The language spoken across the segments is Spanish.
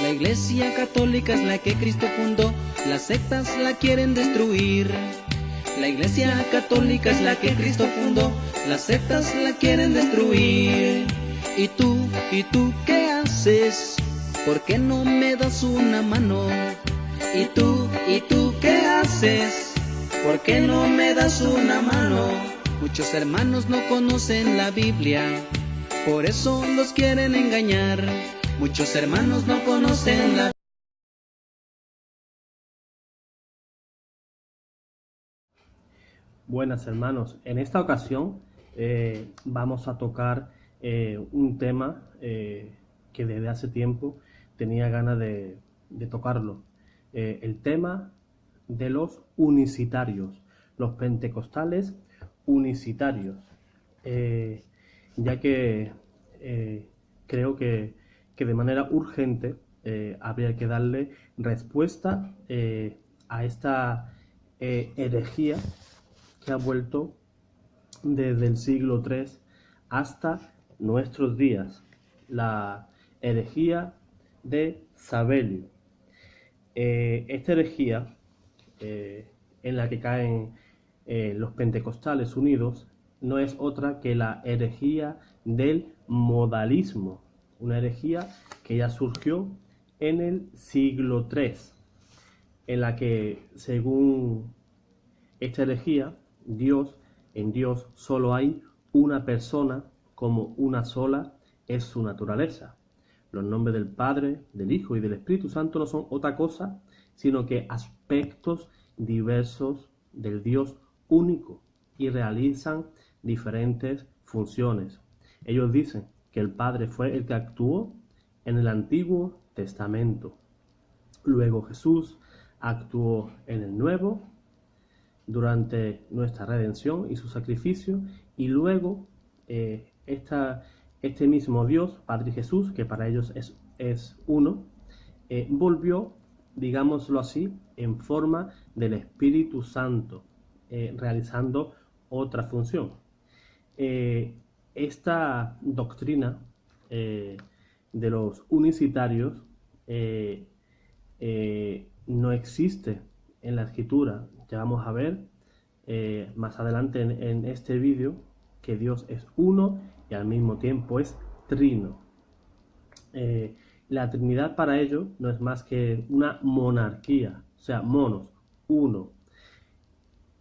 La Iglesia Católica es la que Cristo fundó, las sectas la quieren destruir. La Iglesia Católica es la que Cristo fundó, las sectas la quieren destruir. ¿Y tú qué haces? ¿Por qué no me das una mano? ¿Y tú qué haces? ¿Por qué no me das una mano? Muchos hermanos no conocen la Biblia, por eso los quieren engañar. Muchos hermanos no conocen la Biblia. Buenas hermanos, en esta ocasión vamos a tocar un tema que desde hace tiempo tenía ganas de tocarlo. El tema de los unicitarios, los pentecostales unicitarios, ya que creo que de manera urgente habría que darle respuesta a esta herejía que ha vuelto desde el siglo III hasta nuestros días, la herejía de Sabelio. Esta herejía en la que caen los pentecostales unidos no es otra que la herejía del modalismo, una herejía que ya surgió en el siglo III, en la que, según esta herejía, en Dios solo hay una persona, como una sola es su naturaleza. Los nombres del Padre, del Hijo y del Espíritu Santo no son otra cosa, sino que aspectos diversos del Dios único y realizan diferentes funciones. Ellos dicen que el Padre fue el que actuó en el Antiguo Testamento. Luego Jesús actuó en el Nuevo durante nuestra redención y su sacrificio, y luego este mismo Dios, Padre y Jesús, que para ellos es uno, volvió, digámoslo así, en forma del Espíritu Santo, realizando otra función. Esta doctrina de los unicitarios no existe en la Escritura. Ya vamos a ver más adelante en este vídeo que Dios es uno y al mismo tiempo es trino. La Trinidad para ello no es más que una monarquía, o sea, monos, uno.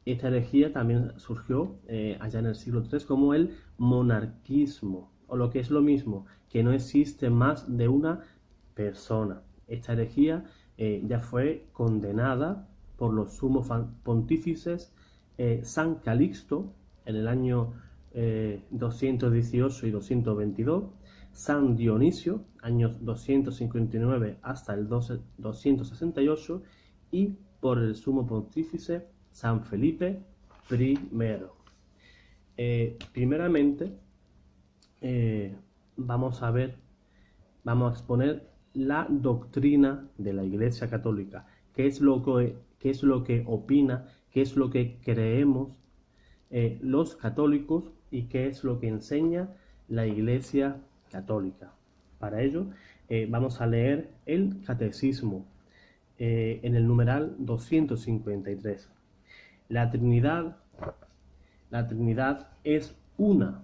Esta herejía también surgió allá en el siglo III como el monarquismo, o lo que es lo mismo, que no existe más de una persona. Esta herejía ya fue condenada por los sumos pontífices San Calixto en el año 218 y 222, San Dionisio, años 259 hasta el 268, y por el sumo pontífice San Felipe I. Primeramente, vamos a exponer la doctrina de la Iglesia Católica, qué es lo que opina, qué es lo que creemos los católicos y qué es lo que enseña la Iglesia Católica. Para ello vamos a leer el Catecismo en el numeral 253. La Trinidad es una.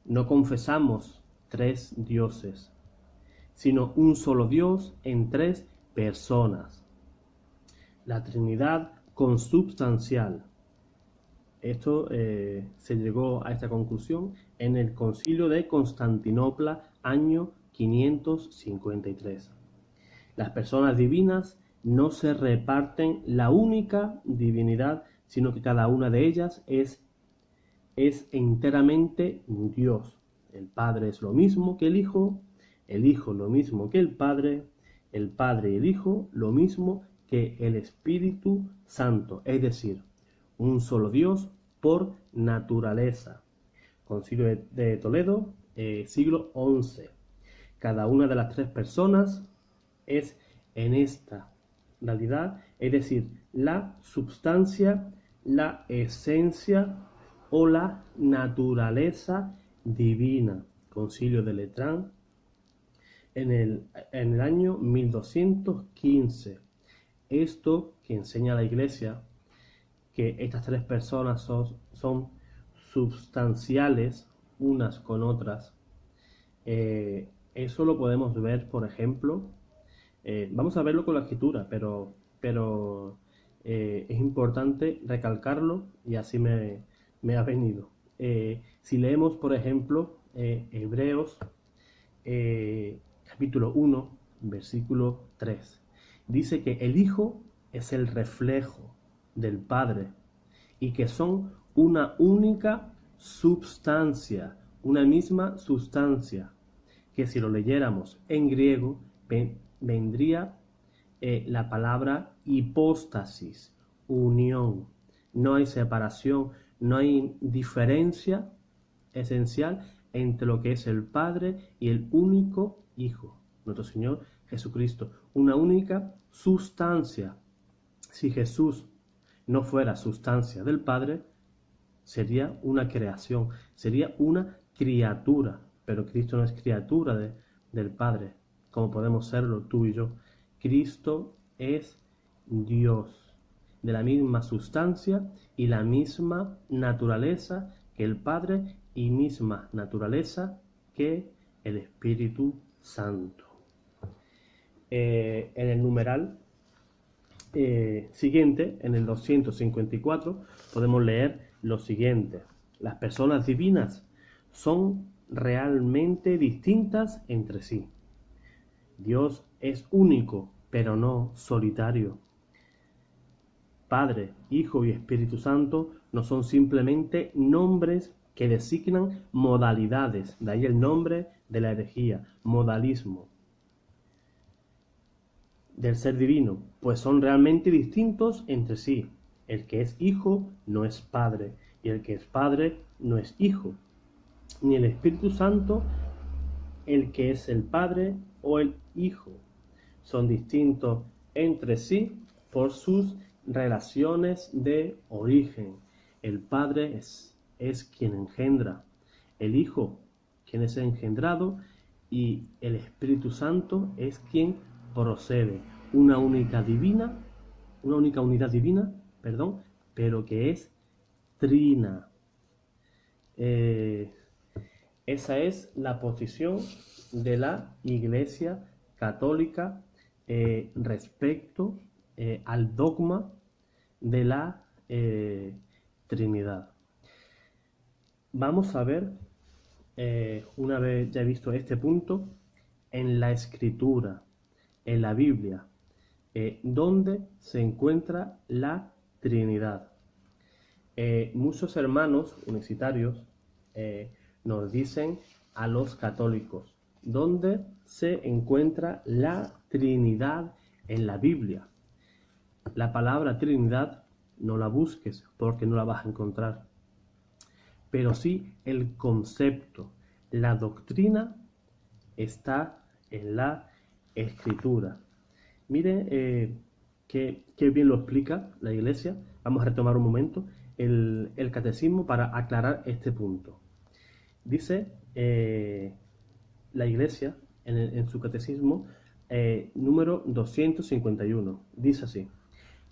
No confesamos tres dioses, sino un solo Dios en tres personas. La Trinidad consubstancial. Esto se llegó a esta conclusión en el Concilio de Constantinopla, año 553. Las personas divinas no se reparten la única divinidad, sino que cada una de ellas es enteramente Dios. El Padre es lo mismo que el Hijo lo mismo que el Padre y el Hijo lo mismo que el Espíritu Santo, es decir, un solo Dios por naturaleza. Concilio de Toledo, siglo XI. Cada una de las tres personas es en esta realidad, es decir, la substancia, la esencia o la naturaleza divina. Concilio de Letrán, en el año 1215. Esto que enseña la Iglesia, que estas tres personas son substanciales unas con otras. Eso lo podemos ver, por ejemplo, vamos a verlo con la escritura, pero es importante recalcarlo y así me ha venido. Si leemos, por ejemplo, Hebreos capítulo 1, versículo 3, dice que el Hijo es el reflejo del Padre y que son una única substancia, una misma sustancia, que si lo leyéramos en griego vendría la palabra hipóstasis, unión. No hay separación, no hay diferencia esencial entre lo que es el Padre y el único Hijo, nuestro Señor Jesucristo. Una única sustancia. Si Jesús no fuera sustancia del Padre, sería una creación, sería una criatura, pero Cristo no es criatura del Padre, como podemos serlo tú y yo. Cristo es Dios, de la misma sustancia y la misma naturaleza que el Padre y misma naturaleza que el Espíritu Santo. En el numeral siguiente, en el 254, podemos leer lo siguiente: las personas divinas son realmente distintas entre sí. Dios es único, pero no solitario. Padre, Hijo y Espíritu Santo no son simplemente nombres que designan modalidades, de ahí el nombre de la herejía, modalismo del ser divino, pues son realmente distintos entre sí. El que es hijo no es padre, y el que es padre no es hijo, ni el Espíritu Santo el que es el padre o el hijo. Son distintos entre sí por sus relaciones de origen. El padre es quien engendra, el hijo quien es engendrado y el Espíritu Santo es quien procede. Una única unidad divina, pero que es trina. Esa es la posición de la Iglesia Católica respecto al dogma de la Trinidad. Vamos a ver, una vez ya visto este punto, en la Escritura, en la Biblia, dónde se encuentra la Trinidad. Muchos hermanos universitarios nos dicen a los católicos dónde se encuentra la Trinidad en la Biblia. La palabra Trinidad no la busques porque no la vas a encontrar, pero sí el concepto, la doctrina está en la Escritura. Mire qué bien lo explica la Iglesia. Vamos a retomar un momento el catecismo para aclarar este punto. Dice la Iglesia en su catecismo número 251. Dice así: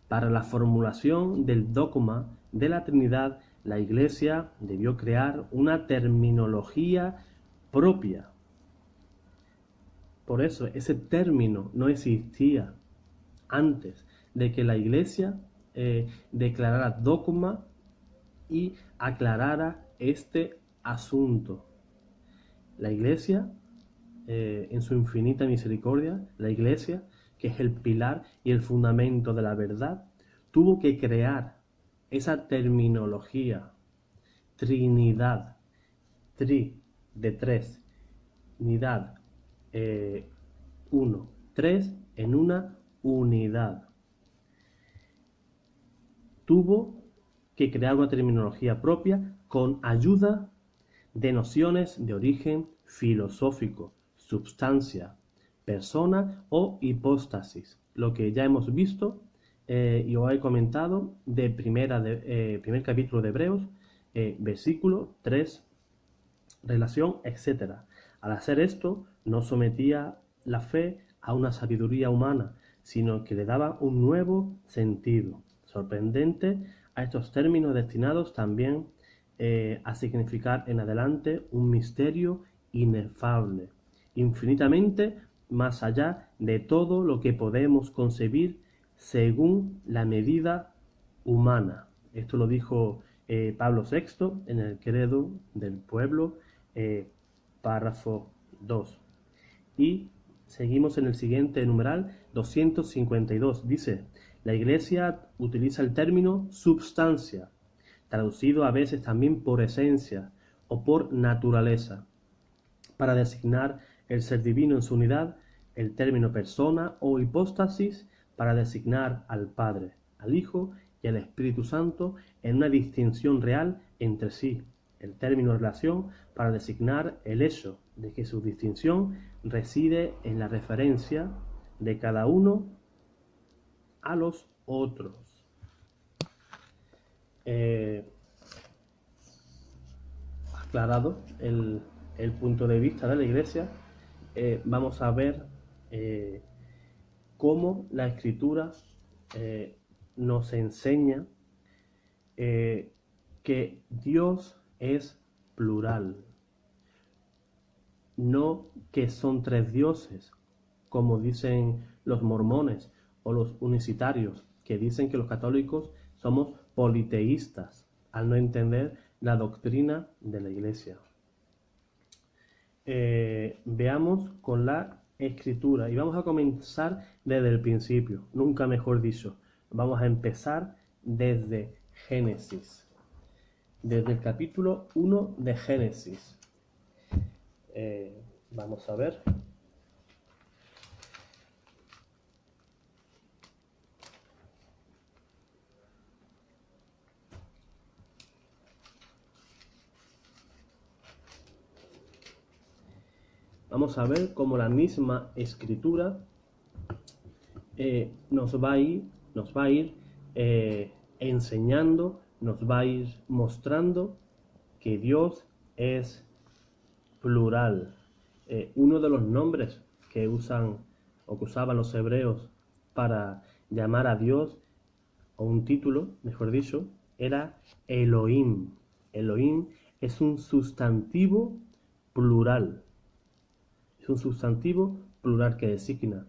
para la formulación del dogma de la Trinidad, la Iglesia debió crear una terminología propia. Por eso ese término no existía antes de que la Iglesia declarara dogma y aclarara este asunto. La Iglesia, en su infinita misericordia, la Iglesia, que es el pilar y el fundamento de la verdad, tuvo que crear esa terminología, Trinidad, de tres, nidad, uno, tres en una unidad. Tuvo que crear una terminología propia con ayuda de nociones de origen filosófico, substancia, persona o hipóstasis, lo que ya hemos visto y os he comentado de primer capítulo de Hebreos, versículo 3, relación, etc. Al hacer esto, no sometía la fe a una sabiduría humana, sino que le daba un nuevo sentido, sorprendente a estos términos destinados también a significar en adelante un misterio inefable, infinitamente más allá de todo lo que podemos concebir según la medida humana. Esto lo dijo Pablo VI en el Credo del Pueblo, párrafo 2. Y seguimos en el siguiente numeral 252. Dice, la Iglesia utiliza el término substancia, traducido a veces también por esencia o por naturaleza, para designar el ser divino en su unidad, el término persona o hipóstasis para designar al Padre, al Hijo y al Espíritu Santo en una distinción real entre sí, el término relación para designar el hecho de que su distinción reside en la referencia de cada uno a los otros. Aclarado el punto de vista de la Iglesia, vamos a ver cómo la Escritura nos enseña que Dios es plural, no que son tres dioses, como dicen los mormones o los unicitarios, que dicen que los católicos somos politeístas, al no entender la doctrina de la Iglesia. Veamos con la Escritura y vamos a comenzar desde el principio, nunca mejor dicho. Vamos a empezar desde Génesis, desde el capítulo 1 de Génesis. Vamos a ver. Vamos a ver cómo la misma Escritura nos va a ir enseñando, nos va a ir mostrando que Dios es plural. Uno de los nombres que usan o que usaban los hebreos para llamar a Dios, o un título, mejor dicho, era Elohim. Elohim es un sustantivo plural. Es un sustantivo plural que designa,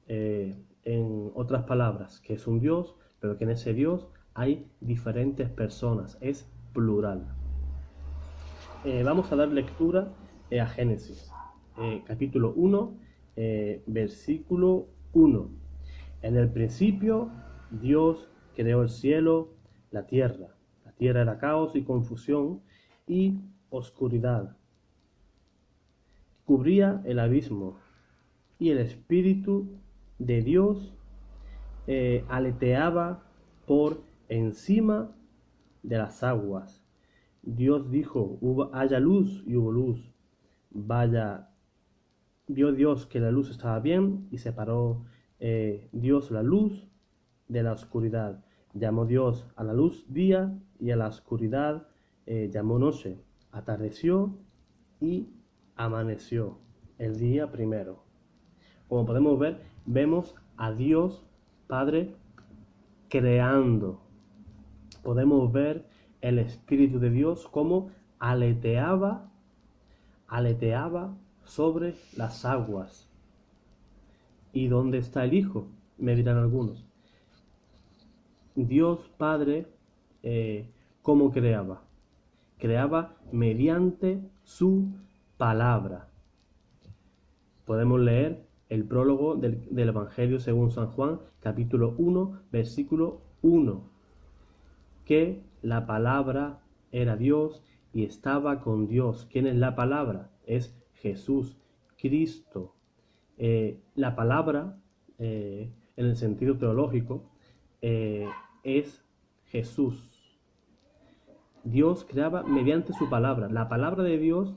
en otras palabras, que es un Dios, pero que en ese Dios hay diferentes personas. Es plural. Vamos a dar lectura a Génesis, capítulo 1, versículo 1. En el principio, Dios creó el cielo, la tierra. La tierra era caos y confusión y oscuridad. Cubría el abismo y el Espíritu de Dios aleteaba por encima de las aguas. Dios dijo, haya luz, y hubo luz. Vio Dios que la luz estaba bien y separó Dios la luz de la oscuridad. Llamó Dios a la luz día y a la oscuridad llamó noche. Atardeció y amaneció el día primero. Como podemos ver, vemos a Dios Padre creando. Podemos ver el Espíritu de Dios como aleteaba sobre las aguas. ¿Y dónde está el Hijo?, me dirán algunos. Dios Padre, ¿cómo creaba? Creaba mediante su palabra. Podemos leer el prólogo del Evangelio según San Juan, capítulo 1, versículo 1, que la palabra era Dios y estaba con Dios. ¿Quién es la palabra? Es Jesús, Cristo. La palabra, en el sentido teológico, es Jesús. Dios creaba mediante su palabra. La palabra de Dios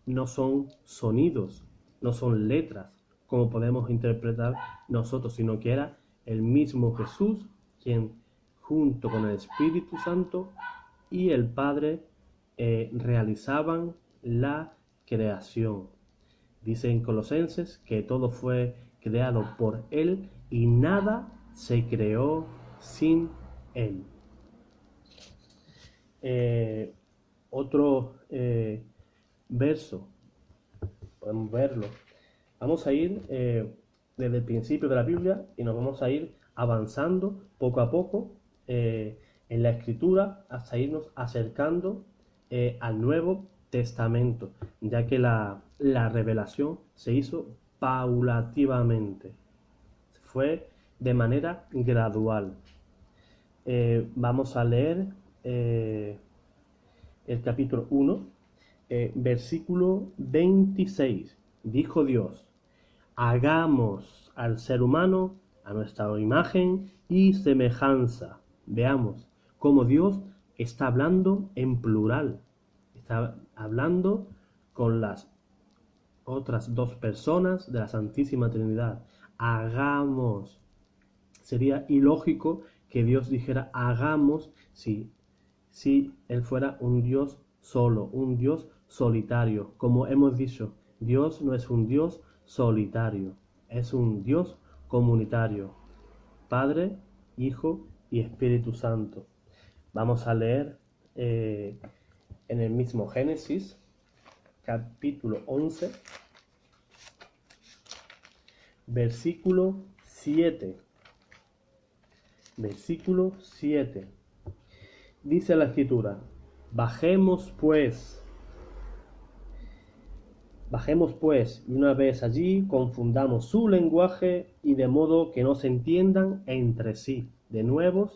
no son sonidos, no son letras, como podemos interpretar nosotros, sino que era el mismo Jesús quien, junto con el Espíritu Santo y el Padre, realizaban la creación. Dice en Colosenses que todo fue creado por Él y nada se creó sin Él. Otro verso, podemos verlo. Vamos a ir desde el principio de la Biblia y nos vamos a ir avanzando poco a poco en la escritura hasta irnos acercando al Nuevo Testamento, ya que la revelación se hizo paulativamente, fue de manera gradual. Vamos a leer el capítulo 1, versículo 26. Dijo Dios: hagamos al ser humano a nuestra imagen y semejanza. Veamos cómo Dios está hablando en plural. Está hablando con las otras dos personas de la Santísima Trinidad. Hagamos. Sería ilógico que Dios dijera hagamos si Él fuera un Dios solo, un Dios solitario. Como hemos dicho, Dios no es un Dios solitario, es un Dios comunitario. Padre, Hijo y Espíritu Santo. Vamos a leer en el mismo Génesis, capítulo 11, versículo 7. Versículo 7. Dice la Escritura: bajemos pues, y una vez allí confundamos su lenguaje, y de modo que no se entiendan entre sí. De nuevo,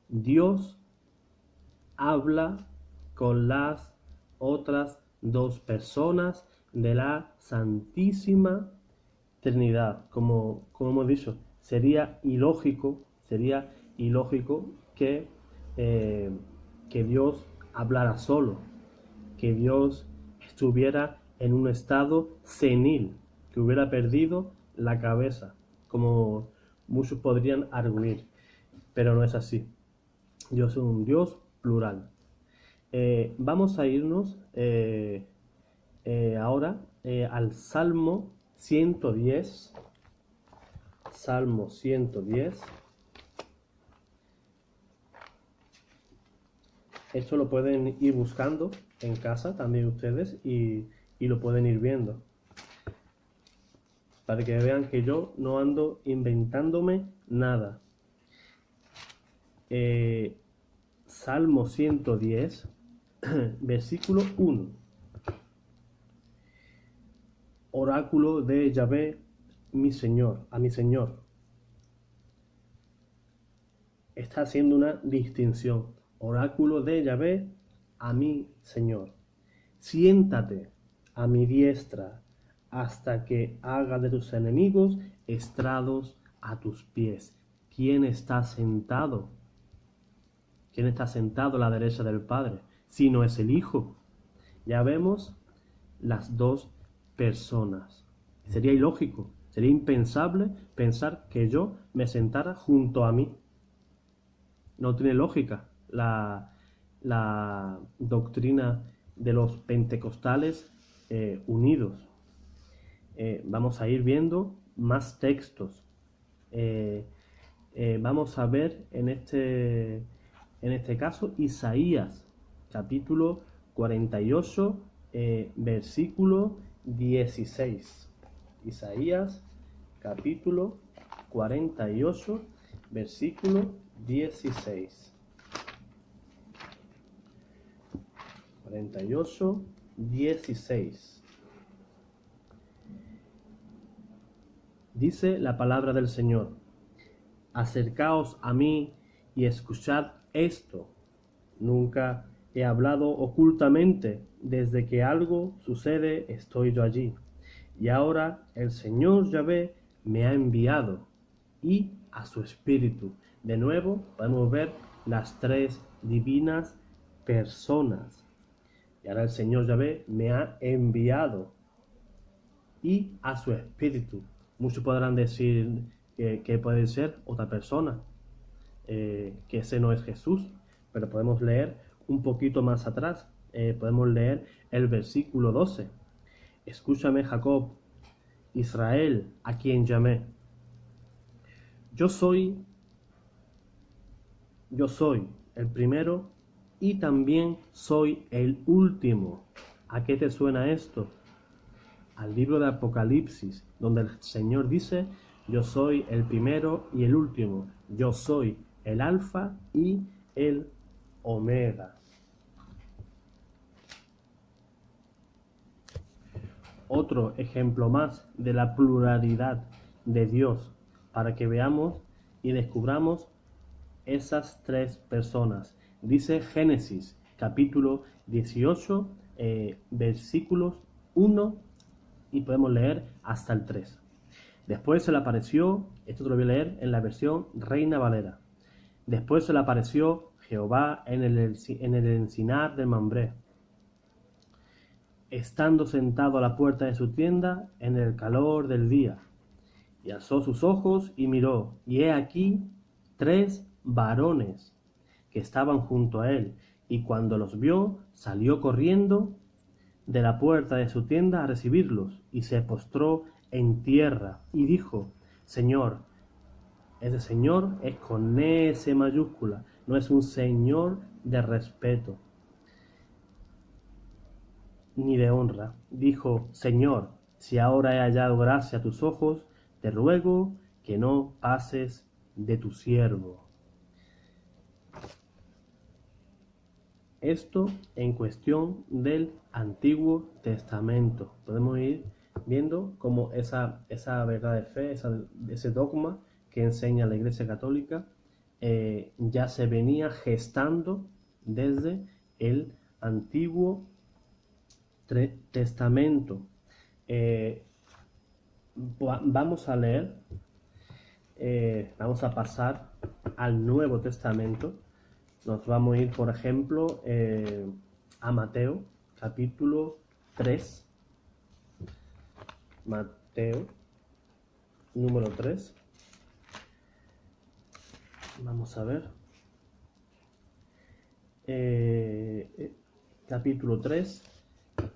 Dios habla con las otras dos personas de la Santísima Trinidad. Como hemos dicho, sería ilógico que Dios hablara solo, que Dios estuviera en un estado senil, que hubiera perdido la cabeza, como muchos podrían arguir, pero no es así. Dios es un Dios plural. Vamos a irnos ahora al Salmo 110. Salmo 110. Esto lo pueden ir buscando en casa también ustedes y lo pueden ir viendo, para que vean que yo no ando inventándome nada. Salmo 110, versículo 1. Oráculo de Yahvé, mi Señor, a mi Señor. Está haciendo una distinción. Oráculo de Yahvé a mi Señor. Siéntate a mi diestra hasta que haga de tus enemigos estrados a tus pies. ¿Quién está sentado? ¿Quién está sentado a la derecha del Padre? Si no es el Hijo. Ya vemos las dos personas. Sería ilógico, sería impensable pensar que yo me sentara junto a mí. No tiene lógica la doctrina de los pentecostales unidos. Vamos a ir viendo más textos. Vamos a ver en este caso Isaías, capítulo 48, versículo 16. Isaías, capítulo 48, versículo 16. 48, 16. Dice la palabra del Señor: acercaos a mí y escuchad esto. Nunca he hablado ocultamente. Desde que algo sucede, estoy yo allí. Y ahora el Señor Yahvé me ha enviado, y a su Espíritu. De nuevo podemos ver las tres divinas personas. Y ahora el Señor Yahvé me ha enviado, y a su Espíritu. Muchos podrán decir que puede ser otra persona, que ese no es Jesús, pero podemos leer un poquito más atrás. Podemos leer el versículo 12. Escúchame, Jacob, Israel, a quien llamé. Yo soy el primero y también soy el último. ¿A qué te suena esto? Al libro de Apocalipsis, donde el Señor dice: yo soy el primero y el último. Yo soy el alfa y el omega. Otro ejemplo más de la pluralidad de Dios, para que veamos y descubramos esas tres personas. Dice Génesis capítulo 18, versículos 1, y podemos leer hasta el 3. Después se le apareció, esto te lo voy a leer en la versión Reina Valera. Después se le apareció Jehová en el encinar de Mambré, estando sentado a la puerta de su tienda en el calor del día. Y alzó sus ojos y miró, y he aquí 3 varones que estaban junto a él, y cuando los vio, salió corriendo de la puerta de su tienda a recibirlos, y se postró en tierra, y dijo: Señor. Ese Señor es con S mayúscula, no es un Señor de respeto ni de honra. Dijo: Señor, si ahora he hallado gracia a tus ojos, te ruego que no pases de tu siervo. Esto en cuestión del Antiguo Testamento. Podemos ir viendo cómo esa verdad de fe, ese dogma que enseña la Iglesia Católica, ya se venía gestando desde el Antiguo Testamento. Vamos a leer, vamos a pasar al Nuevo Testamento. Nos vamos a ir, por ejemplo, a Mateo, capítulo 3. Mateo, número 3. Vamos a ver. Capítulo 3,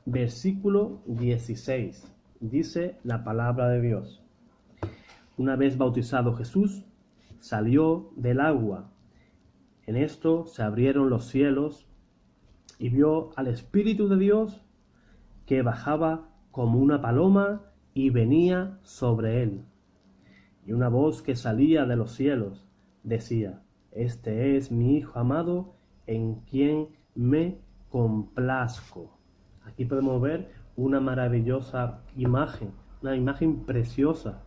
versículo 16. Dice la palabra de Dios: Una vez bautizado Jesús, salió del agua. En esto se abrieron los cielos y vio al Espíritu de Dios que bajaba como una paloma y venía sobre él. Y una voz que salía de los cielos decía: Este es mi Hijo amado, en quien me complazco. Aquí podemos ver una maravillosa imagen, una imagen preciosa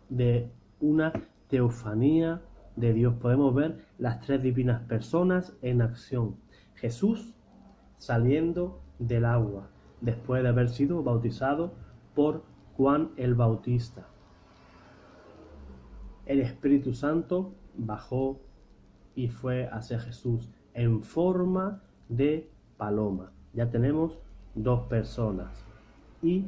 de una teofanía de Dios. Podemos ver las 3 divinas personas en acción. Jesús saliendo del agua después de haber sido bautizado por Juan el Bautista. El Espíritu Santo bajó y fue hacia Jesús en forma de paloma. Ya tenemos 2 personas. Y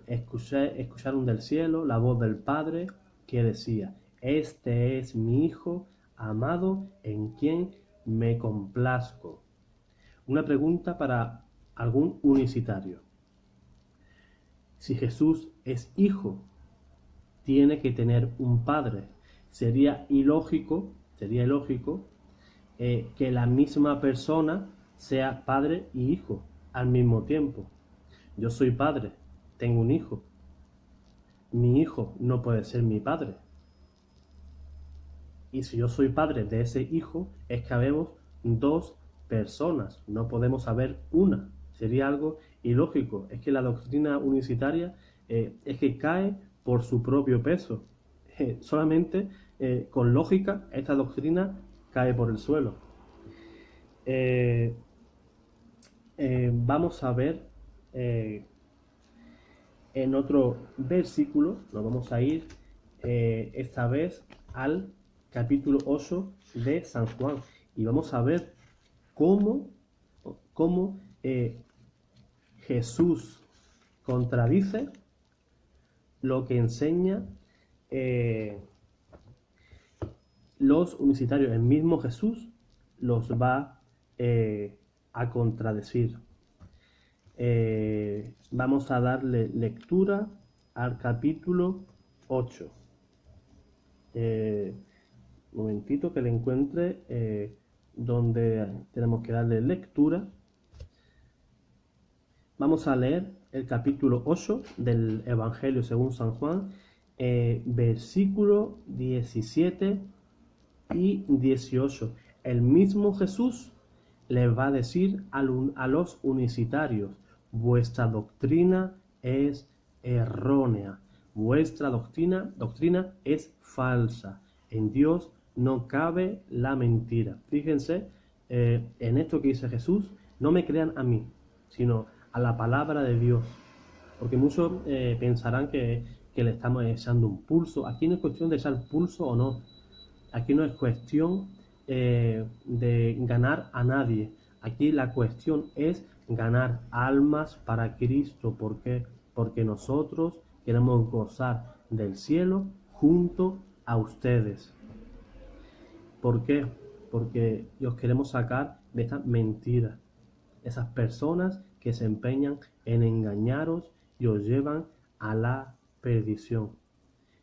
escucharon del cielo la voz del Padre que decía: Este es mi Hijo amado, en quien me complazco. Una pregunta para algún unicitario. Si Jesús es Hijo, tiene que tener un Padre. Sería ilógico que la misma persona sea Padre y Hijo al mismo tiempo. Yo soy padre, tengo un hijo. Mi hijo no puede ser mi padre. Y si yo soy padre de ese hijo, es que habemos 2 personas, no podemos haber una. Sería algo ilógico. Es que la doctrina unicitaria es que cae por su propio peso. Solamente con lógica esta doctrina cae por el suelo. Vamos a ver en otro versículo, nos vamos a ir esta vez al capítulo 8 de San Juan, y vamos a ver cómo Jesús contradice lo que enseña los unicitarios. El mismo Jesús los va a contradecir. vamos a darle lectura al capítulo 8. Un momentito que le encuentre donde tenemos que darle lectura. Vamos a leer el capítulo 8 del Evangelio según San Juan, versículo 17 y 18. El mismo Jesús les va a decir a los unicitarios: vuestra doctrina es errónea, vuestra doctrina es falsa. En Dios no cabe la mentira. Fíjense en esto que dice Jesús: no me crean a mí, sino a la palabra de Dios. Porque muchos pensarán que le estamos echando un pulso. Aquí no es cuestión de echar pulso o no. Aquí no es cuestión de ganar a nadie. Aquí la cuestión es ganar almas para Cristo. ¿Por qué? Porque nosotros queremos gozar del cielo junto a ustedes. ¿Por qué? Porque los queremos sacar de esta mentira. Esas personas que se empeñan en engañaros y os llevan a la perdición.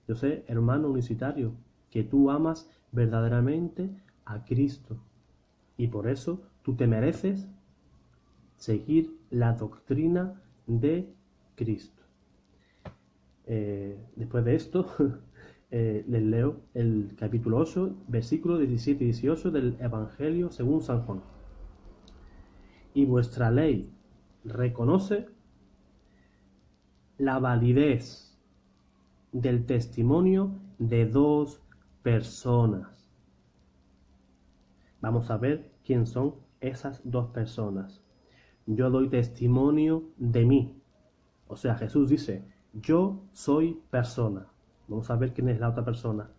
Yo sé, hermano unicitario, que tú amas verdaderamente a Cristo y por eso tú te mereces seguir la doctrina de Cristo. Después de esto les leo el capítulo 8, versículos 17 y 18 del Evangelio según San Juan. Y vuestra ley reconoce la validez del testimonio de dos personas. Vamos a ver quién son esas dos personas. Yo doy testimonio de mí. O sea, Jesús dice: yo soy persona. Vamos a ver quién es la otra persona.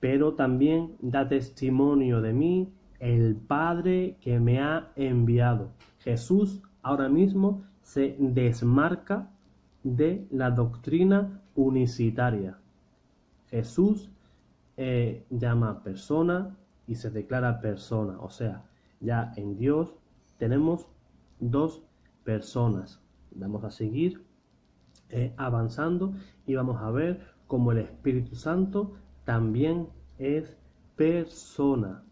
Pero también da testimonio de mí el Padre que me ha enviado. Jesús ahora mismo se desmarca de la doctrina unicitaria. Jesús llama persona y se declara persona. O sea, ya en Dios tenemos dos personas. Vamos a seguir avanzando y vamos a ver cómo el Espíritu Santo también es persona.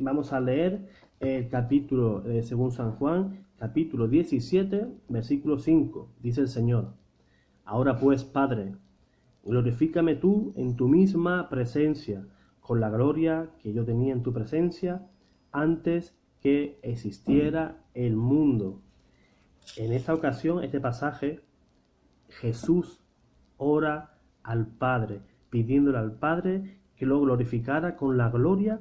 Vamos a leer el capítulo, según San Juan, capítulo 17, versículo 5. Dice el Señor: ahora pues, Padre, glorifícame tú en tu misma presencia, con la gloria que yo tenía en tu presencia antes que existiera el mundo. En esta ocasión, este pasaje, Jesús ora al Padre, pidiéndole al Padre que lo glorificara con la gloria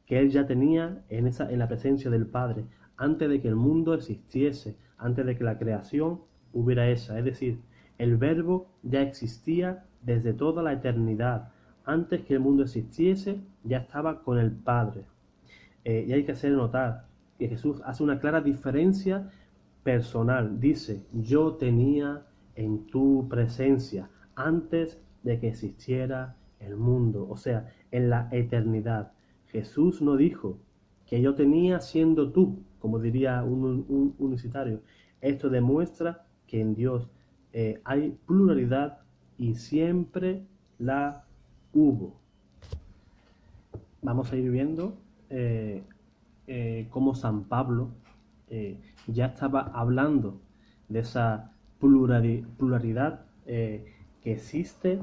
que él ya tenía en la presencia del Padre, antes de que el mundo existiese, antes de que la creación hubiera esa. Es decir, el Verbo ya existía desde toda la eternidad. Antes que el mundo existiese, ya estaba con el Padre. Y hay que hacer notar que Jesús hace una clara diferencia personal. Dice: yo tenía en tu presencia antes de que existiera el mundo. O sea, en la eternidad. Jesús no dijo que yo tenía siendo tú, como diría un unicitario. Esto demuestra que en Dios hay pluralidad y siempre la hubo. Vamos a ir viendo cómo San Pablo ya estaba hablando de esa pluralidad que existe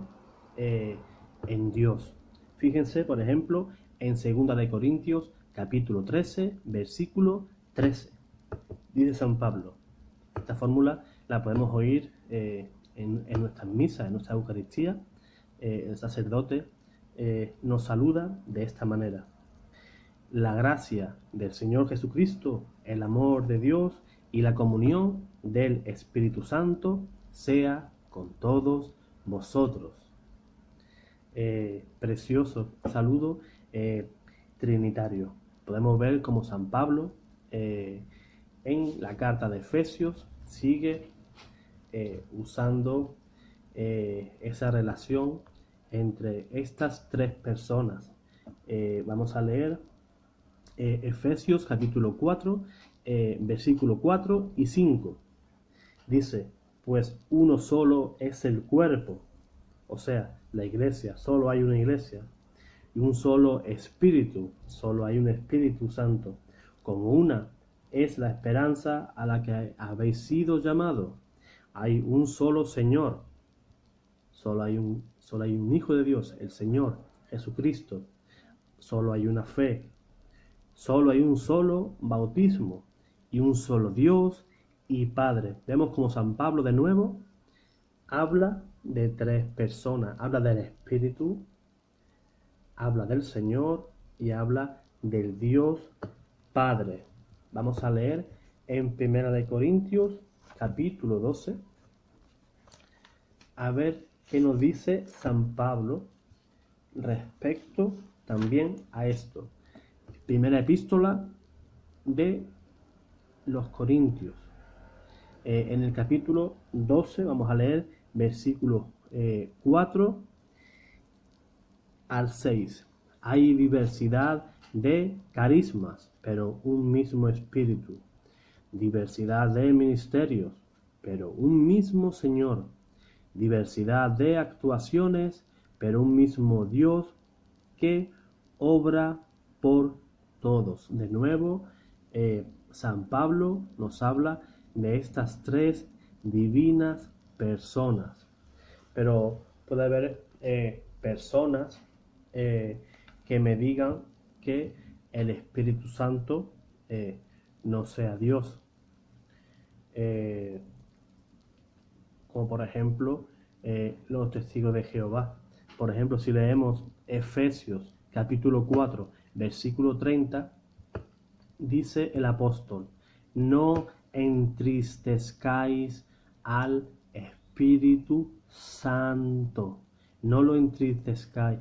en Dios. Fíjense, por ejemplo, en 2 de Corintios, capítulo 13, versículo 13. Dice San Pablo. Esta fórmula la podemos oír en nuestras misas, en nuestra Eucaristía. El sacerdote nos saluda de esta manera: la gracia del Señor Jesucristo, el amor de Dios y la comunión del Espíritu Santo sea con todos vosotros. Precioso saludo trinitario. Podemos ver cómo San Pablo en la carta de Efesios sigue usando esa relación entre estas tres personas. Vamos a leer Efesios capítulo 4, versículo 4 y 5. Dice, pues uno solo es el cuerpo, o sea, la iglesia, solo hay una iglesia, y un solo espíritu, solo hay un Espíritu Santo, como una es la esperanza a la que habéis sido llamados. Hay un solo Señor, solo hay un Hijo de Dios, el Señor Jesucristo, solo hay una fe, solo hay un solo bautismo y un solo Dios y Padre. Vemos como San Pablo de nuevo habla de tres personas, habla del Espíritu, habla del Señor y habla del Dios Padre. Vamos a leer en 1 Corintios capítulo 12, a ver qué nos dice San Pablo respecto también a esto. Primera epístola de los Corintios. En el capítulo 12 vamos a leer versículos 4 al 6. Hay diversidad de carismas, pero un mismo espíritu. Diversidad de ministerios, pero un mismo Señor. Diversidad de actuaciones, pero un mismo Dios que obra por todos. De nuevo, San Pablo nos habla de estas tres divinas personas. Pero puede haber personas que me digan que el Espíritu Santo no sea Dios. Como por ejemplo los testigos de Jehová. Por ejemplo, si leemos Efesios capítulo 4, versículo 30, dice el apóstol, no entristezcáis al Espíritu Santo. No lo entristezcáis.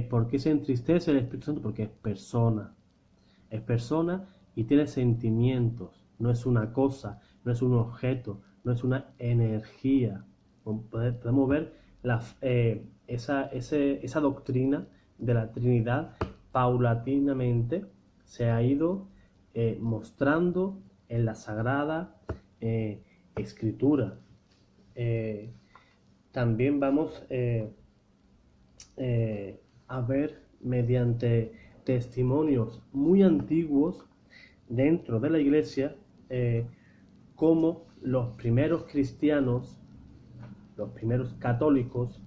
¿Por qué se entristece el Espíritu Santo? Porque es persona. Es persona y tiene sentimientos. No es una cosa, no es un objeto, no es una energía. Podemos ver esa doctrina de la Trinidad paulatinamente se ha ido mostrando en la Sagrada Escritura. También vamos a ver mediante testimonios muy antiguos dentro de la Iglesia cómo los primeros cristianos, los primeros católicos,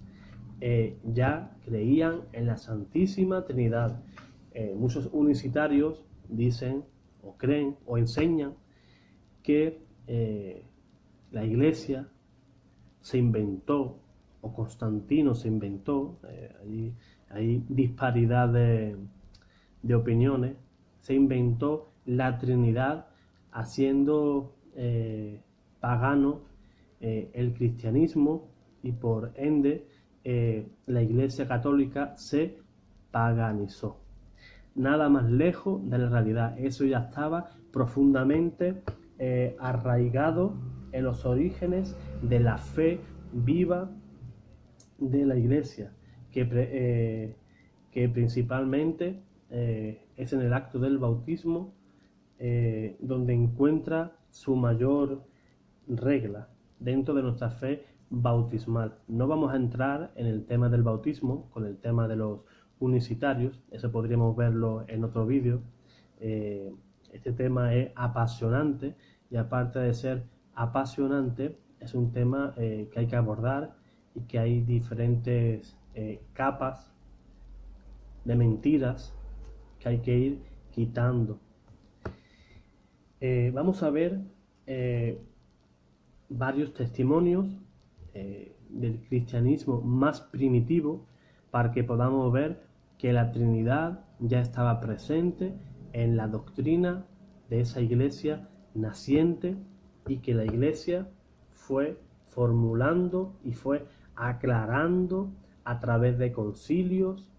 ya creían en la Santísima Trinidad. Muchos unicitarios dicen o creen o enseñan que la Iglesia se inventó, o Constantino se inventó, hay disparidad de opiniones, se inventó la Trinidad haciendo pagano el cristianismo y por ende la Iglesia Católica se paganizó. Nada más lejos de la realidad. Eso ya estaba profundamente arraigado en los orígenes de la fe viva de la Iglesia, que principalmente es en el acto del bautismo donde encuentra su mayor regla dentro de nuestra fe bautismal. No vamos a entrar en el tema del bautismo con el tema de los unicitarios, eso podríamos verlo en otro vídeo. Este tema es apasionante y aparte de ser apasionante es un tema que hay que abordar y que hay diferentes capas de mentiras que hay que ir quitando. Vamos a ver varios testimonios del cristianismo más primitivo para que podamos ver que la Trinidad ya estaba presente en la doctrina de esa iglesia naciente y que la iglesia fue formulando y fue aclarando a través de concilios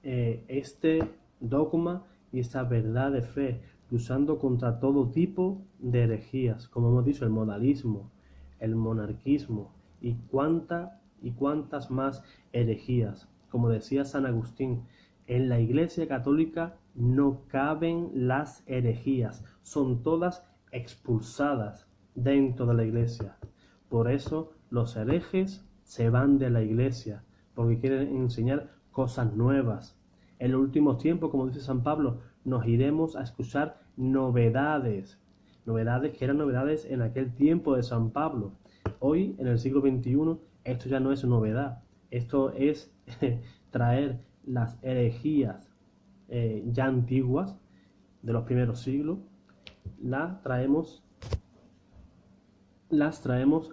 este dogma y esta verdad de fe. luchando contra todo tipo de herejías, como hemos dicho, el modalismo, el monarquismo y cuántas más herejías. Como decía San Agustín, en la Iglesia Católica no caben las herejías, son todas expulsadas dentro de la Iglesia. Por eso los herejes se van de la Iglesia, porque quieren enseñar cosas nuevas. En los últimos tiempos, como dice San Pablo, nos iremos a escuchar novedades que eran novedades en aquel tiempo de San Pablo. Hoy, en el siglo XXI, esto ya no es novedad, esto es traer las herejías ya antiguas de los primeros siglos, las traemos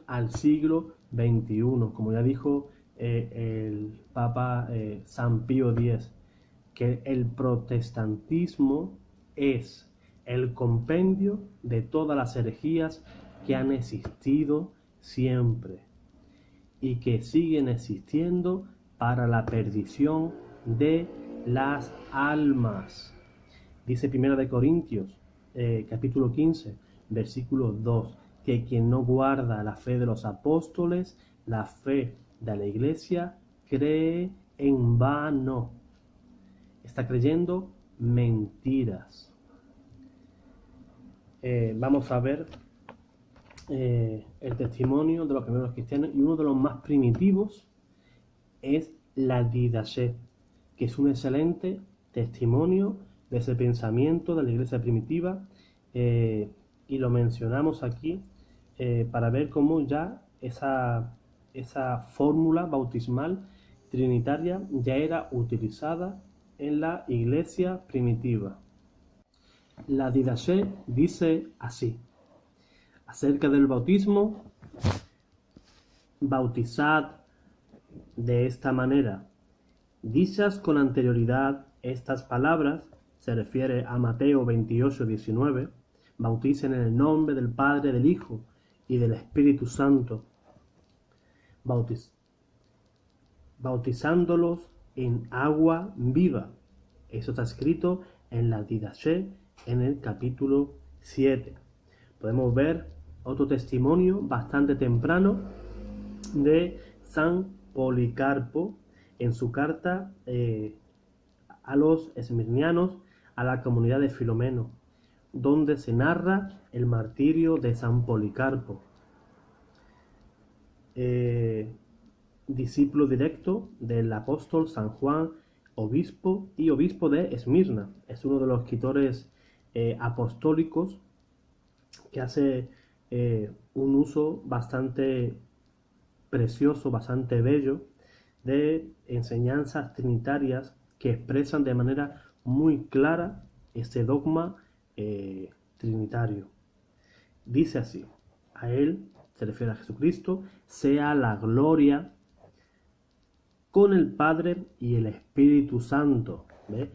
al siglo XXI, como ya dijo el Papa San Pío X, que el protestantismo es el compendio de todas las herejías que han existido siempre y que siguen existiendo para la perdición de las almas. Dice 1 Corintios, capítulo 15, versículo 2, que quien no guarda la fe de los apóstoles, la fe de la Iglesia, cree en vano. Está creyendo mentiras. Vamos a ver el testimonio de los primeros cristianos, y uno de los más primitivos es la Didache, que es un excelente testimonio de ese pensamiento de la Iglesia primitiva, y lo mencionamos aquí para ver cómo ya esa fórmula bautismal trinitaria ya era utilizada en la Iglesia primitiva. La Didache dice así: acerca del bautismo: bautizad de esta manera. Dichas con anterioridad estas palabras, se refiere a Mateo 28:19, bauticen en el nombre del Padre, del Hijo y del Espíritu Santo, bautizándolos en agua viva. Eso está escrito en la Didache, en el capítulo 7. Podemos ver otro testimonio bastante temprano de San Policarpo en su carta a los esmirnianos, a la comunidad de Filomeno, donde se narra el martirio de San Policarpo, discípulo directo del apóstol San Juan, obispo de Esmirna. Es uno de los escritores apostólicos que hace un uso bastante precioso, bastante bello, de enseñanzas trinitarias que expresan de manera muy clara este dogma trinitario. Dice así: a él, se refiere a Jesucristo, sea la gloria con el Padre y el Espíritu Santo. ¿Ve?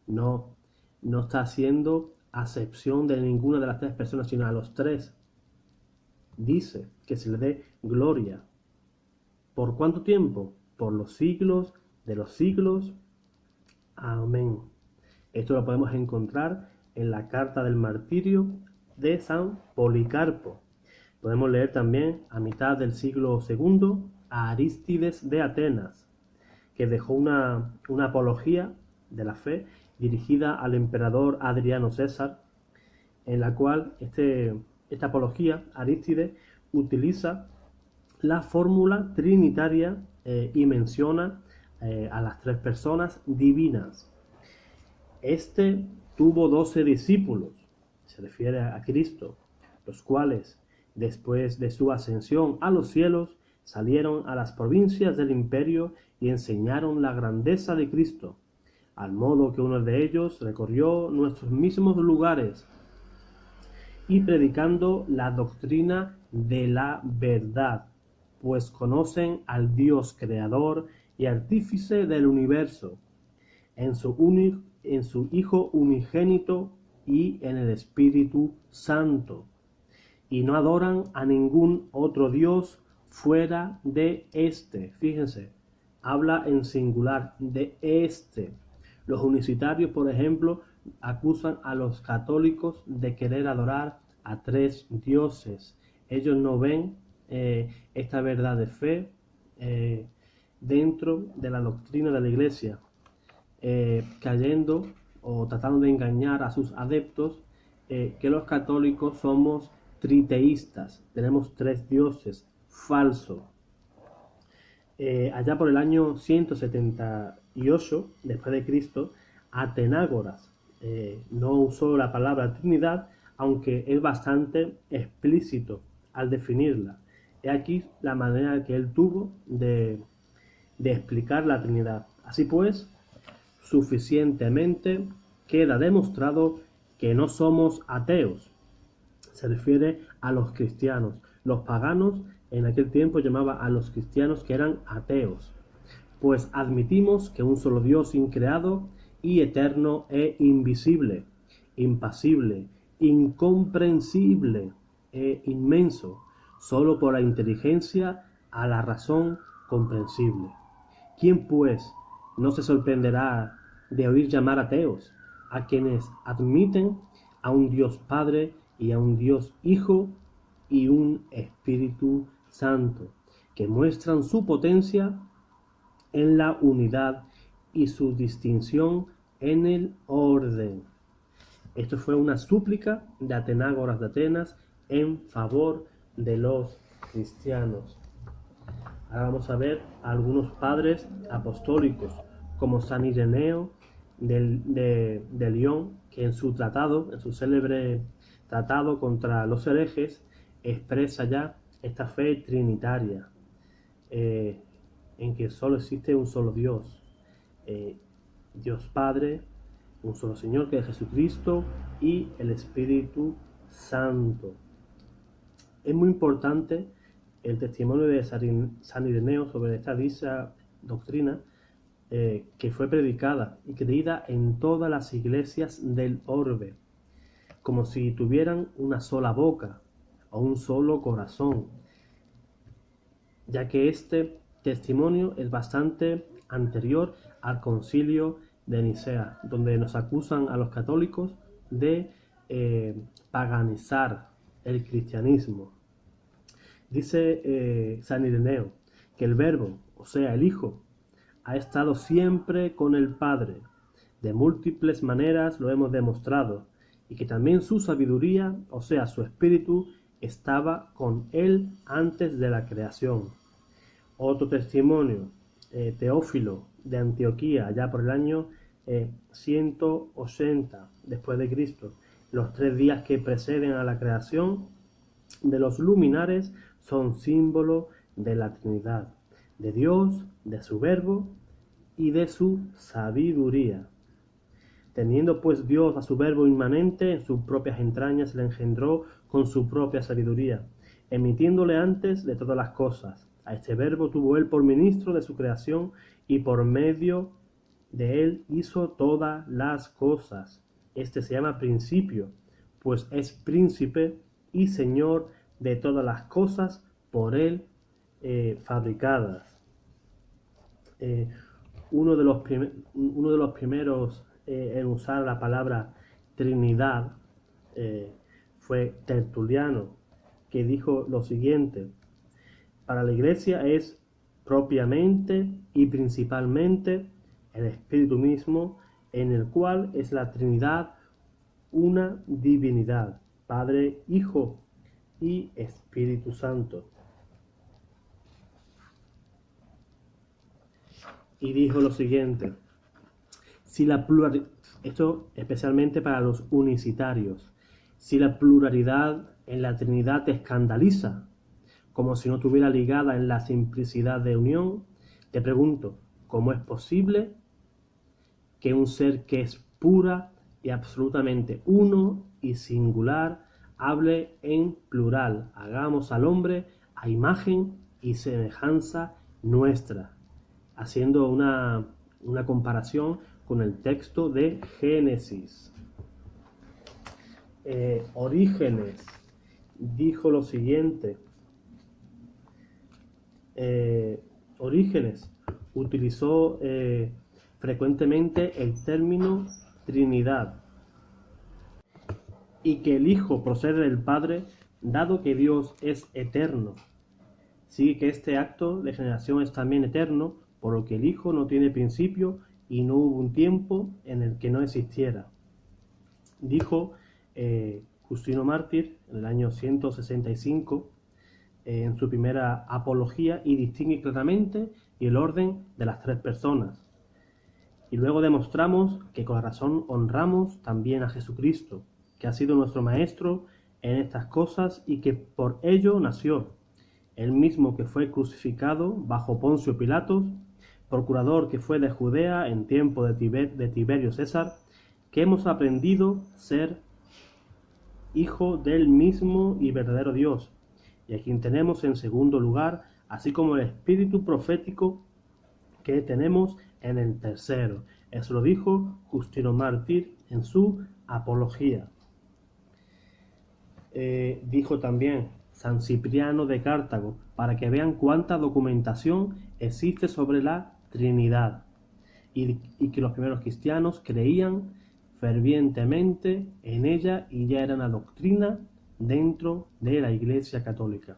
No está haciendo acepción de ninguna de las tres personas, sino a los tres. Dice que se le dé gloria. ¿Por cuánto tiempo? Por los siglos de los siglos. Amén. Esto lo podemos encontrar en la carta del martirio de San Policarpo. Podemos leer también a mitad del siglo II a Arístides de Atenas, que dejó una apología de la fe dirigida al emperador Adriano César, en la cual esta apología, Arístides, utiliza la fórmula trinitaria y menciona a las tres personas divinas. Este tuvo 12 discípulos, se refiere a Cristo, los cuales, después de su ascensión a los cielos, salieron a las provincias del imperio y enseñaron la grandeza de Cristo, al modo que uno de ellos recorrió nuestros mismos lugares, y predicando la doctrina de la verdad, pues conocen al Dios creador y artífice del universo, en su Hijo unigénito y en el Espíritu Santo, y no adoran a ningún otro Dios fuera de este. Fíjense, habla en singular, de este. Los unicitarios, por ejemplo, acusan a los católicos de querer adorar a tres dioses. Ellos no ven esta verdad de fe dentro de la doctrina de la Iglesia, cayendo o tratando de engañar a sus adeptos que los católicos somos triteístas, tenemos tres dioses, falso. Allá por el año 178 después de Cristo, Atenágoras no usó la palabra Trinidad, aunque es bastante explícito al definirla. He aquí la manera que él tuvo de explicar la Trinidad. Así pues, suficientemente queda demostrado que no somos ateos. Se refiere a los cristianos. Los paganos en aquel tiempo llamaban a los cristianos que eran ateos, pues admitimos que un solo Dios increado y eterno e invisible, impasible, incomprensible e inmenso, solo por la inteligencia a la razón comprensible. ¿Quién pues no se sorprenderá de oír llamar ateos a quienes admiten a un Dios Padre y a un Dios Hijo y un Espíritu Santo, que muestran su potencia en la unidad y su distinción en el orden? Esto fue una súplica de Atenágoras de Atenas en favor de los cristianos. Ahora vamos a ver a algunos padres apostólicos, como San Ireneo de Lyon, que en su célebre tratado contra los herejes, expresa ya esta fe trinitaria, en que solo existe un solo Dios, Dios Padre, un solo Señor que es Jesucristo y el Espíritu Santo. Es muy importante el testimonio de San Ireneo sobre esta dicha doctrina, que fue predicada y creída en todas las iglesias del orbe, como si tuvieran una sola boca o un solo corazón, ya que este testimonio es bastante anterior al concilio de Nicea, donde nos acusan a los católicos de paganizar el cristianismo. Dice San Ireneo que el Verbo, o sea, el Hijo, ha estado siempre con el Padre. De múltiples maneras lo hemos demostrado, y que también su sabiduría, o sea, su espíritu, estaba con él antes de la creación. Otro testimonio, Teófilo de Antioquía, allá por el año 180 después de Cristo. Los 3 días que preceden a la creación de los luminares son símbolo de la Trinidad, de Dios, de su Verbo y de su sabiduría. Teniendo pues Dios a su Verbo inmanente en sus propias entrañas, le engendró con su propia sabiduría, emitiéndole antes de todas las cosas. A este Verbo tuvo él por ministro de su creación, y por medio de él hizo todas las cosas. Este se llama principio, pues es príncipe y señor de todas las cosas por él fabricadas. Uno de los primeros en usar la palabra Trinidad fue Tertuliano, que dijo lo siguiente: para la Iglesia es propiamente y principalmente el Espíritu mismo, en el cual es la Trinidad una divinidad, Padre, Hijo y Espíritu Santo. Y dijo lo siguiente: si la pluralidad, esto especialmente para los unicitarios, si la pluralidad en la Trinidad te escandaliza, como si no estuviera ligada en la simplicidad de unión, te pregunto, ¿cómo es posible que un ser que es pura y absolutamente uno y singular hable en plural? Hagamos al hombre a imagen y semejanza nuestra, haciendo una comparación con el texto de Génesis. Orígenes dijo lo siguiente. Orígenes utilizó frecuentemente el término Trinidad y que el Hijo procede del Padre, dado que Dios es eterno. Sigue que este acto de generación es también eterno, por lo que el Hijo no tiene principio y no hubo un tiempo en el que no existiera. Dijo Justino Mártir en el año 165 en su primera apología, y distingue claramente el orden de las tres personas. Y luego demostramos que con la razón honramos también a Jesucristo, que ha sido nuestro Maestro en estas cosas y que por ello nació, el mismo que fue crucificado bajo Poncio Pilatos, procurador que fue de Judea en tiempo de Tiberio César, que hemos aprendido ser hijo del mismo y verdadero Dios, y a quien tenemos en segundo lugar, así como el espíritu profético que tenemos en el tercero. Eso lo dijo Justino Mártir en su apología. Dijo también San Cipriano de Cartago, para que vean cuánta documentación existe sobre la Trinidad, y que los primeros cristianos creían fervientemente en ella y ya era una doctrina dentro de la Iglesia Católica.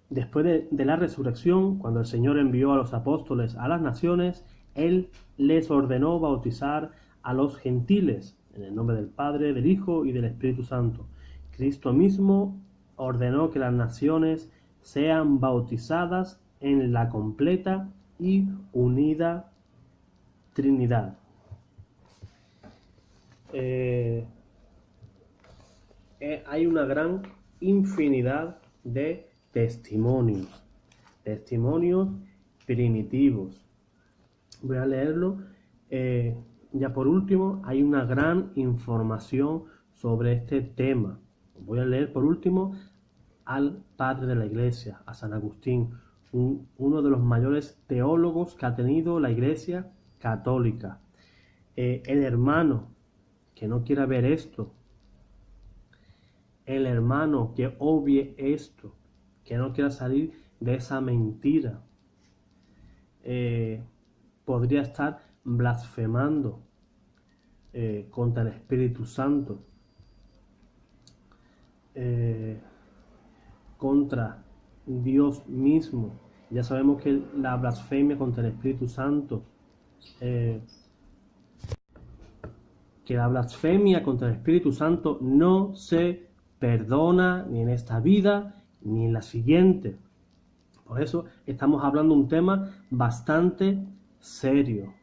Después de la resurrección, cuando el Señor envió a los apóstoles a las naciones, Él les ordenó bautizar a los gentiles en el nombre del Padre, del Hijo y del Espíritu Santo. Cristo mismo ordenó que las naciones sean bautizadas en la completa y unida Trinidad. Hay una gran infinidad de testimonios primitivos. Voy a leerlo. Ya por último, hay una gran información sobre este tema. Voy a leer por último al padre de la Iglesia, a San Agustín, uno de los mayores teólogos que ha tenido la Iglesia Católica. El hermano que no quiera ver esto, el hermano que obvie esto, que no quiera salir de esa mentira, podría estar blasfemando contra el Espíritu Santo, contra Dios mismo. Ya sabemos que la blasfemia contra el Espíritu Santo, que la blasfemia contra el Espíritu Santo no se perdona ni en esta vida ni en la siguiente. Por eso estamos hablando de un tema bastante serio,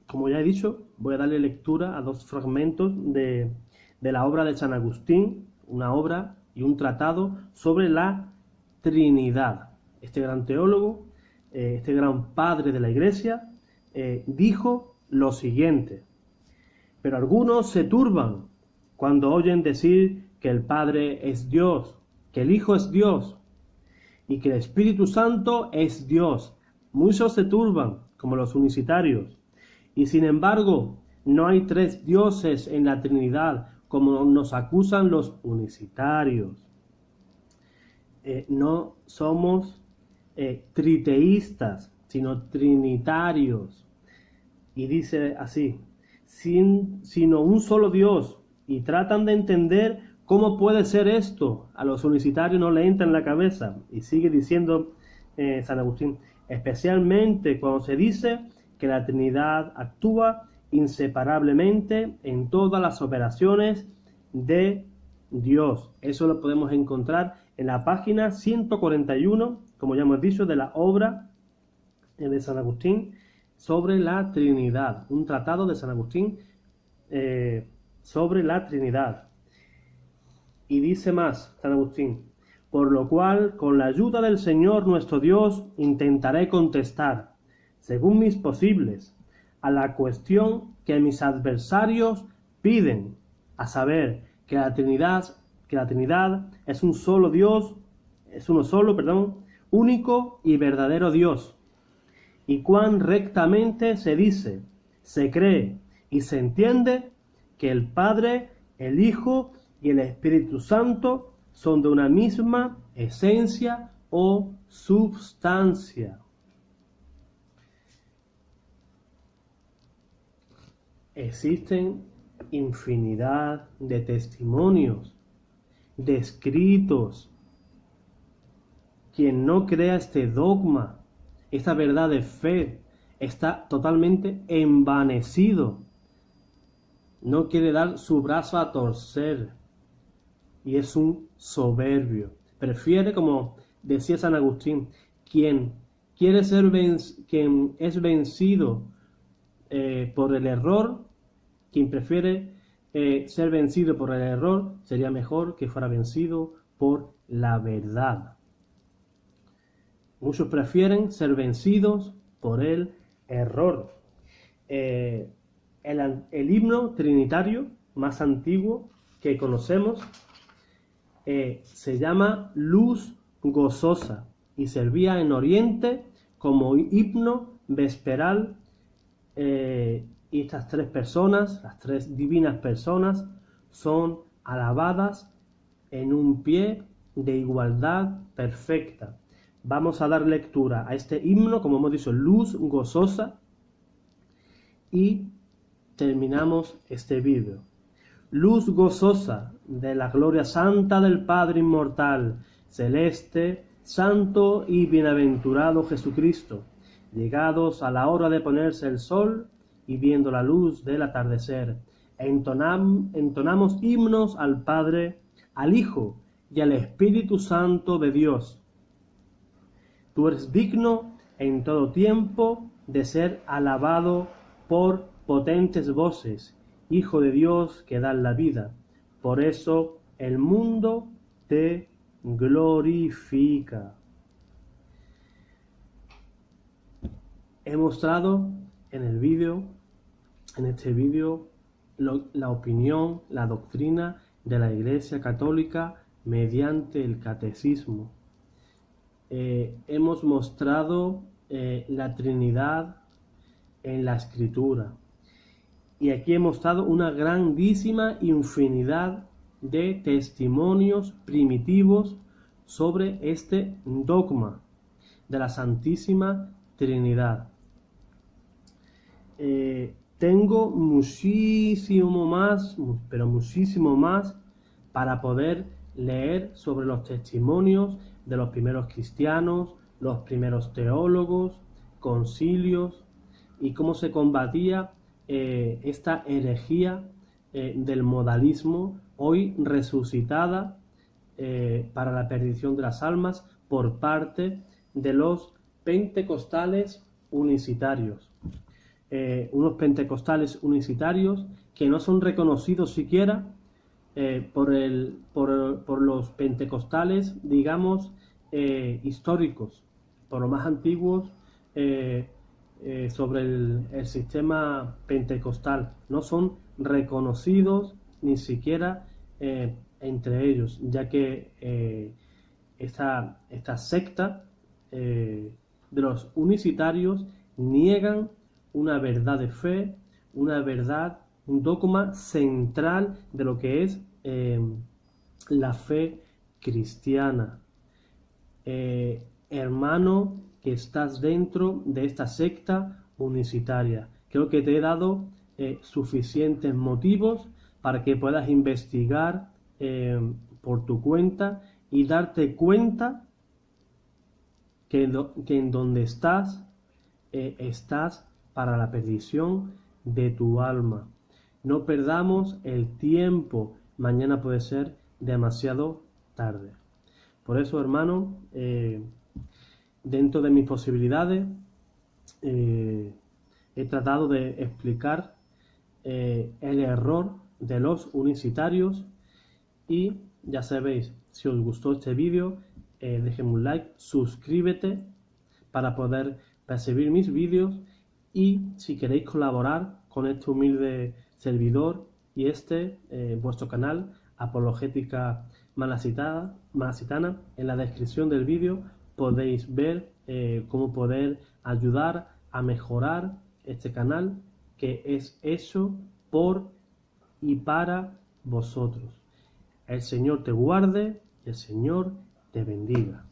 Como ya he dicho, voy a darle lectura a dos fragmentos de la obra de San Agustín, una obra y un tratado sobre la Trinidad. Este gran teólogo, este gran padre de la Iglesia, dijo lo siguiente: pero algunos se turban cuando oyen decir que el Padre es Dios, que el Hijo es Dios y que el Espíritu Santo es Dios. Muchos se turban, como los unicitarios, y sin embargo no hay tres dioses en la Trinidad, como nos acusan los unicitarios. No somos triteístas, sino trinitarios. Y dice así: sino un solo Dios, y tratan de entender cómo puede ser esto. A los unicitarios no le entra en la cabeza. Y sigue diciendo San Agustín: especialmente cuando se dice que la Trinidad actúa inseparablemente en todas las operaciones de Dios. Eso lo podemos encontrar en la página 141, como ya hemos dicho, de la obra de San Agustín sobre la Trinidad, un tratado de San Agustín sobre la Trinidad. Y dice más San Agustín: por lo cual, con la ayuda del Señor nuestro Dios, intentaré contestar, según mis posibles, a la cuestión que mis adversarios piden, a saber, que la Trinidad es un solo Dios, único y verdadero Dios. Y cuán rectamente se dice, se cree y se entiende que el Padre, el Hijo y el Espíritu Santo son de una misma esencia o substancia. existen infinidad de testimonios, de escritos. Quien no crea este dogma, esta verdad de fe, está totalmente envanecido. No quiere dar su brazo a torcer y es un soberbio. Prefiere, como decía San Agustín, quien es vencido por el error, quien prefiere ser vencido por el error, sería mejor que fuera vencido por la verdad. Muchos prefieren ser vencidos por el error. El himno trinitario más antiguo que conocemos se llama Luz Gozosa y servía en Oriente como himno vesperal. Y estas tres personas, las tres divinas personas, son alabadas en un pie de igualdad perfecta. Vamos a dar lectura a este himno, como hemos dicho, Luz Gozosa, y terminamos este vídeo. Luz gozosa de la gloria santa del Padre inmortal, celeste, santo y bienaventurado Jesucristo, llegados a la hora de ponerse el sol y viendo la luz del atardecer, entonamos himnos al Padre, al Hijo y al Espíritu Santo de Dios. Tú eres digno en todo tiempo de ser alabado por potentes voces, Hijo de Dios que da la vida. Por eso el mundo te glorifica. He mostrado en este vídeo, la opinión, la doctrina de la Iglesia Católica mediante el Catecismo. Hemos mostrado la Trinidad en la Escritura. Y aquí he mostrado una grandísima infinidad de testimonios primitivos sobre este dogma de la Santísima Trinidad. Tengo muchísimo más, pero muchísimo más, para poder leer sobre los testimonios de los primeros cristianos, los primeros teólogos, concilios, y cómo se combatía esta herejía del modalismo, hoy resucitada para la perdición de las almas por parte de los pentecostales unicitarios. Unos pentecostales unicitarios que no son reconocidos siquiera por los pentecostales, digamos, históricos, por los más antiguos sobre el sistema pentecostal. No son reconocidos ni siquiera entre ellos, ya que esta secta de los unicitarios niegan una verdad de fe, una verdad, un dogma central de lo que es la fe cristiana. Hermano, que estás dentro de esta secta unicitaria. Creo que te he dado suficientes motivos para que puedas investigar por tu cuenta y darte cuenta que en donde estás para la perdición de tu alma. No perdamos el tiempo, mañana puede ser demasiado tarde. Por eso, hermano, dentro de mis posibilidades, he tratado de explicar el error de los unicitarios, y ya sabéis, si os gustó este vídeo, déjenme un like, suscríbete para poder recibir mis vídeos, y si queréis colaborar con este humilde servidor y vuestro canal Apologética Malacitana, en la descripción del vídeo podéis ver cómo poder ayudar a mejorar este canal, que es hecho por y para vosotros. El Señor te guarde y el Señor te bendiga.